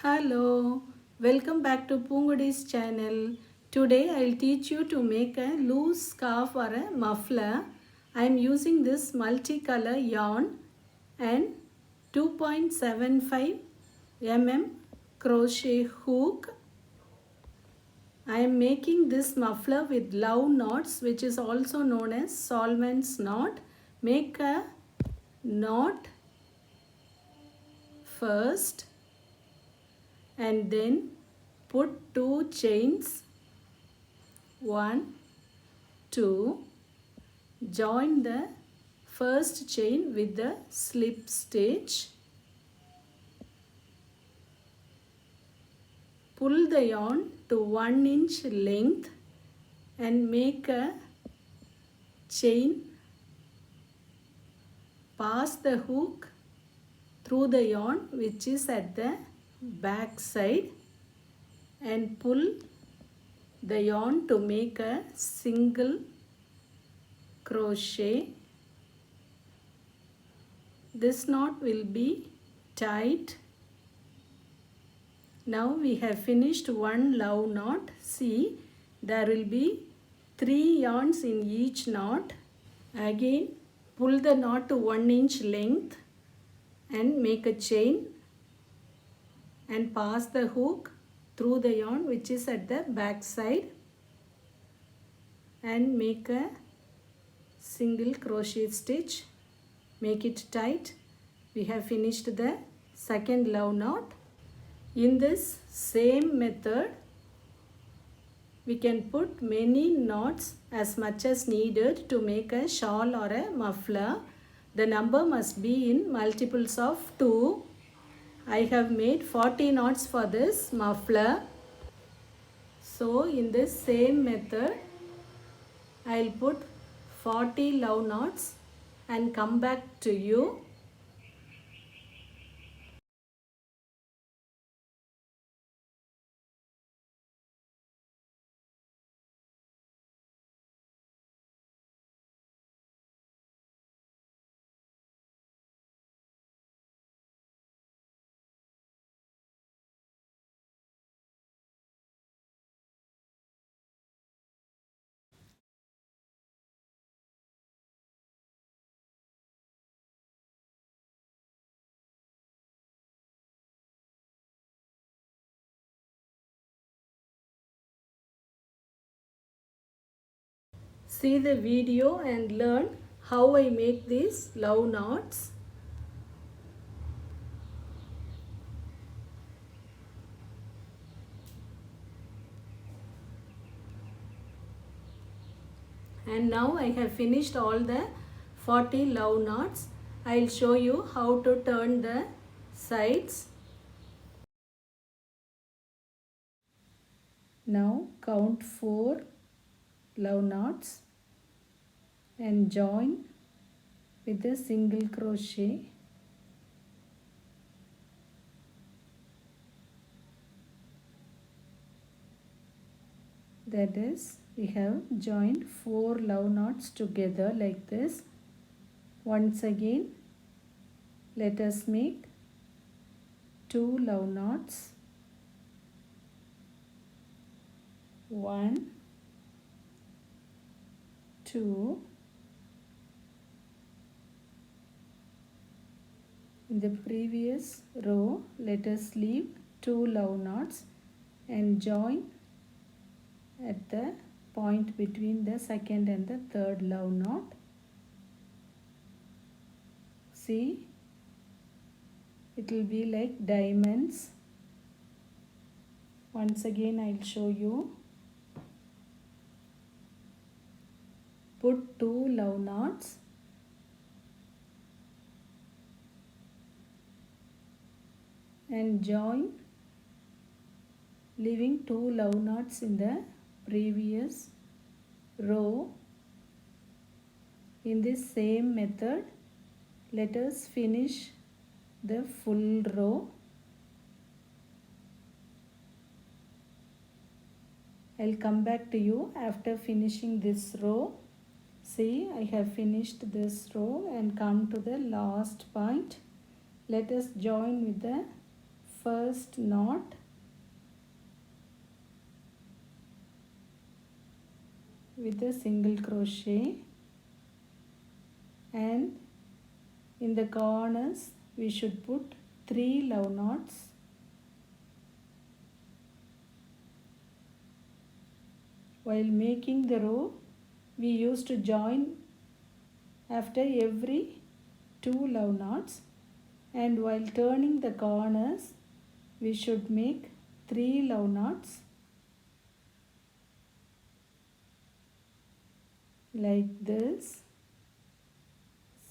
Hello, welcome back to Poongodi's channel. Today I'll teach you to make a loose scarf or a muffler. I'm using this multicolor yarn and 2.75 mm crochet hook. I am making this muffler with love knots, which is also known as Solomon's knot. Make a knot first and then put 2 chains, 1, 2, join the first chain with the slip stitch, pull the yarn to 1 inch length and make a chain, pass the hook through the yarn which is at the back side and pull the yarn to make a single crochet. This knot will be tight. Now we have finished one love knot. See, there will be 3 yarns in each knot. Again, pull the knot to 1 inch length and make a chain and pass the hook through the yarn which is at the back side and make a single crochet stitch. Make it tight. We have finished the second love knot. In this same method, we can put many knots as much as needed to make a shawl or a muffler. The number must be in multiples of 2. I have made 40 knots for this muffler. So in this same method, I'll put 40 love knots and come back to you. See the video and learn how I make these love knots. And now I have finished all the 40 love knots. I'll show you how to turn the sides. Now count 4 love knots and join with a single crochet. That is, we have joined 4 love knots together like this. Once again, let us make 2 love knots. 1, 2. In the previous row, let us leave 2 love knots and join at the point between the second and the third love knot. See, it will be like diamonds. Once again, I'll show you. Put 2 love knots and join, leaving 2 love knots in the previous row. In this same method, let us finish the full row. I'll come back to you after finishing this row. See, I have finished this row and come to the last point. Let us join with the first knot with a single crochet, and in the corners we should put 3 love knots. While making the row, we used to join after every 2 love knots, and while turning the corners we should make 3 love knots like this.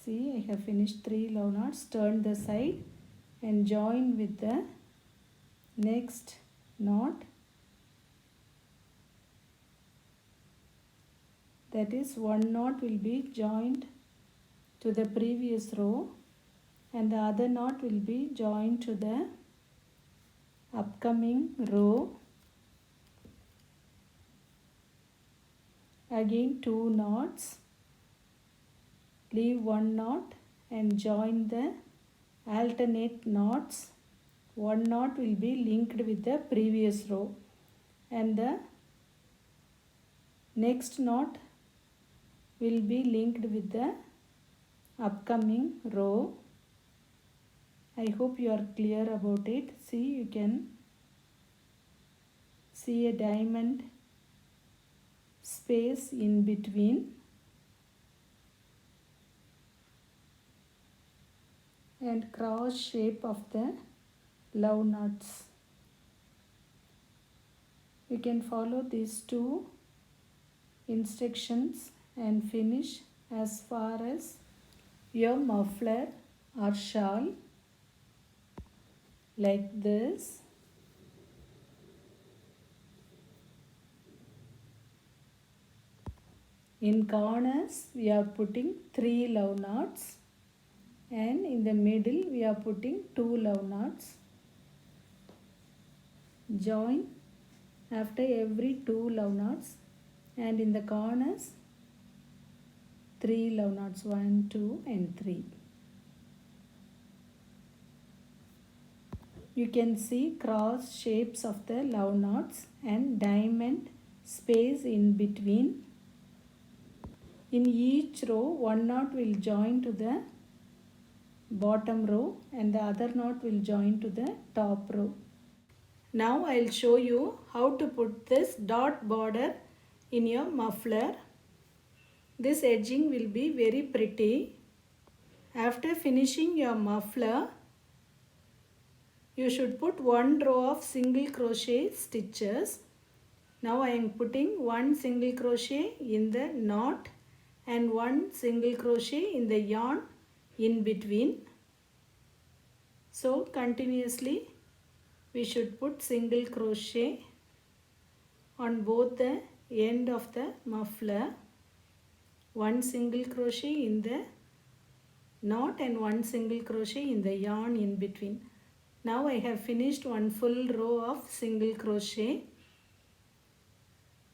See, I have finished 3 love knots. Turn the side and join with the next knot. That is, one knot will be joined to the previous row and the other knot will be joined to the upcoming row. Again 2 knots. Leave one knot and join the alternate knots. One knot will be linked with the previous row and the next knot will be linked with the upcoming row. I hope you are clear about it. See, you can see a diamond space in between, and cross shape of the love knots. You can follow these 2 instructions and finish as far as your muffler or shawl like this. In corners we are putting 3 love knots, and in the middle we are putting 2 love knots. Join after every 2 love knots, and in the corners 3 love knots, 1, 2 and 3. You can see cross shapes of the love knots and diamond space in between. In each row, one knot will join to the bottom row and the other knot will join to the top row. Now I will show you how to put this dot border in your muffler. This edging will be very pretty. After finishing your muffler, you should put one row of single crochet stitches. Now I am putting one single crochet in the knot and one single crochet in the yarn in between. So continuously we should put single crochet on both the end of the muffler. One single crochet in the knot and one single crochet in the yarn in between. Now I have finished one full row of single crochet,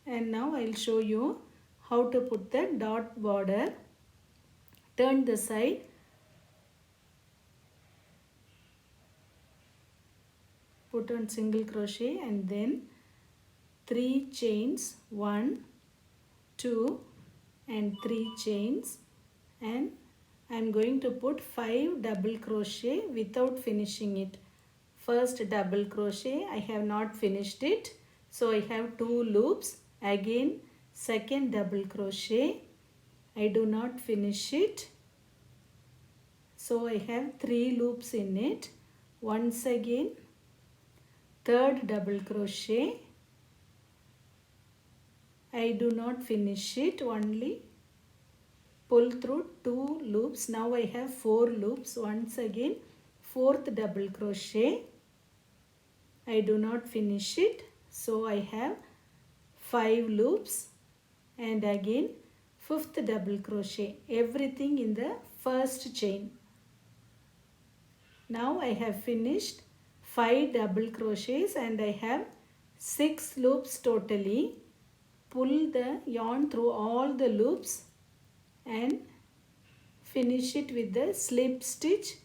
and now I will show you how to put the dot border. Turn the side, put on single crochet and then 3 chains, 1, 2 and 3 chains, and I am going to put 5 double crochet without finishing it. First double crochet, I have not finished it, so I have 2 loops. Again second double crochet, I do not finish it, so I have 3 loops in it. Once again third double crochet, I do not finish it, only pull through 2 loops. Now I have 4 loops. Once again fourth double crochet, I do not finish it, so I have 5 loops, and again fifth double crochet, everything in the first chain. Now I have finished 5 double crochets and I have 6 loops totally. Pull the yarn through all the loops and finish it with the slip stitch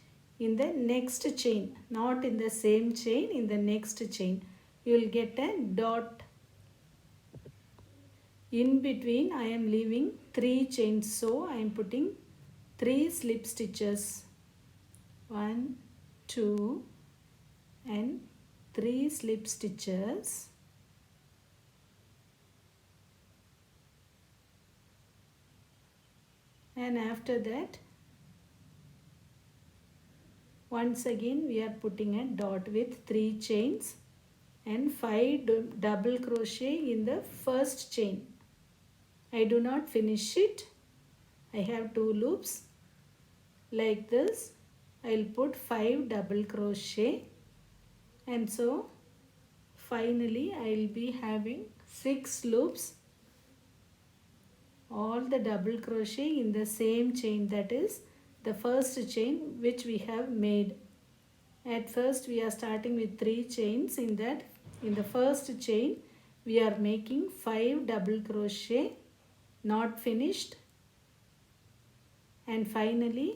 in the next chain, not in the same chain, in the next chain. You will get a dot. In between I am leaving 3 chains, so I am putting 3 slip stitches. 1, 2 and 3 slip stitches. And after that, once again we are putting a dot with 3 chains and 5 double crochet in the first chain. I do not finish it. I have 2 loops. Like this, I will put 5 double crochet, and so finally I will be having 6 loops, all the double crochet in the same chain, that is the first chain which we have made. At first we are starting with 3 chains. In the first chain we are making 5 double crochet, not finished, and finally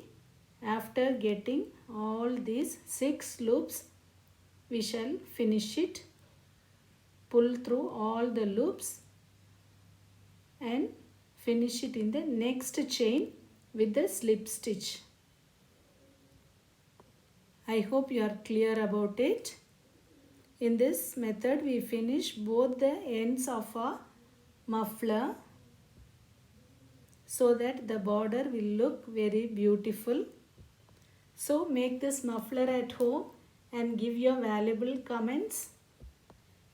after getting all these 6 loops we shall finish it. Pull through all the loops and finish it in the next chain with the slip stitch. I hope you are clear about it. In this method we finish both the ends of a muffler so that the border will look very beautiful. So make this muffler at home and give your valuable comments.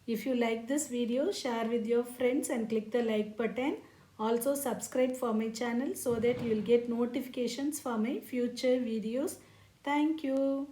If you like this video, share with your friends and click the like button. Also subscribe for my channel so that you will get notifications for my future videos. Thank you.